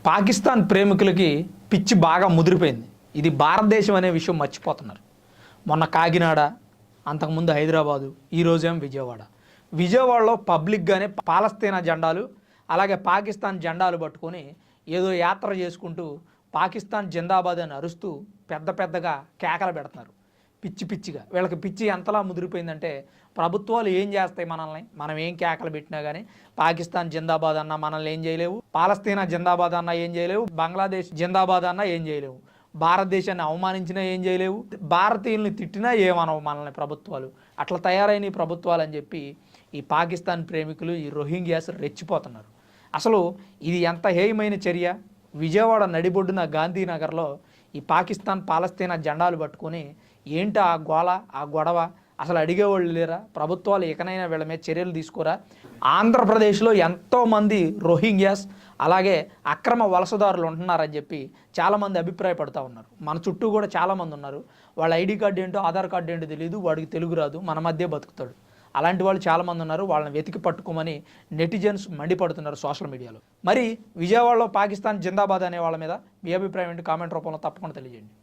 పాకిస్తాన్ ప్రేమికులకి పిచ్చి బాగా ముదిరిపోయింది. ఇది భారతదేశం అనే విషయం మర్చిపోతున్నారు. మొన్న కాకినాడ, అంతకుముందు హైదరాబాదు, ఈరోజేం విజయవాడలో పబ్లిక్గానే పాలస్తీనా జెండాలు అలాగే పాకిస్తాన్ జెండాలు పట్టుకొని ఏదో యాత్ర చేసుకుంటూ పాకిస్తాన్ జిందాబాద్ అని అరుస్తూ పెద్ద పెద్దగా కేకలు పెడుతున్నారు. పిచ్చి పిచ్చిగా వీళ్ళకి పిచ్చి ఎంతలా ముదిరిపోయిందంటే ప్రభుత్వాలు ఏం చేస్తాయి మనల్ని, మనం ఏం కేకలు పెట్టినా కానీ పాకిస్తాన్ జిందాబాద్ అన్నా మనల్ని ఏం చేయలేవు, పాలస్తీనా జిందాబాద్ అన్నా ఏం చేయలేవు, బంగ్లాదేశ్ జిందాబాద్ అన్నా ఏం చేయలేవు, భారతదేశాన్ని అవమానించినా ఏం చేయలేవు, భారతీయుల్ని తిట్టినా ఏమనవు మనల్ని ప్రభుత్వాలు. అట్లా తయారైన ప్రభుత్వాలు అని చెప్పి ఈ పాకిస్తాన్ ప్రేమికులు, ఈ రోహింగ్యాస్ రెచ్చిపోతున్నారు. అసలు ఇది ఎంత హేయమైన చర్య. విజయవాడ నడిబొడ్డున గాంధీనగర్లో ఈ పాకిస్తాన్ పాలస్తీనా జెండాలు పట్టుకొని ఏంటి ఆ గోల, ఆ గొడవ, అసలు అడిగేవాళ్ళు లేరా? ప్రభుత్వాలు ఎకనైనా వీళ్ళ మీద చర్యలు తీసుకోరా? ఆంధ్రప్రదేశ్లో ఎంతోమంది రోహింగ్యాస్ అలాగే అక్రమ వలసదారులు ఉంటున్నారని చెప్పి చాలామంది అభిప్రాయపడుతూ ఉన్నారు. మన చుట్టూ కూడా చాలామంది ఉన్నారు. వాళ్ళ ఐడి కార్డు ఏంటో, ఆధార్ కార్డు ఏంటో తెలియదు, వాడికి తెలుగు రాదు, మన మధ్య బతుకుతాడు. అలాంటి వాళ్ళు చాలామంది ఉన్నారు. వాళ్ళని వెతికి పట్టుకోమని నెటిజన్స్ మండిపడుతున్నారు సోషల్ మీడియాలో. మరి విజయవాడలో పాకిస్తాన్ జిందాబాద్ అనే వాళ్ళ మీద మీ అభిప్రాయం ఏంటి? కామెంట్ రూపంలో తప్పకుండా తెలియజేయండి.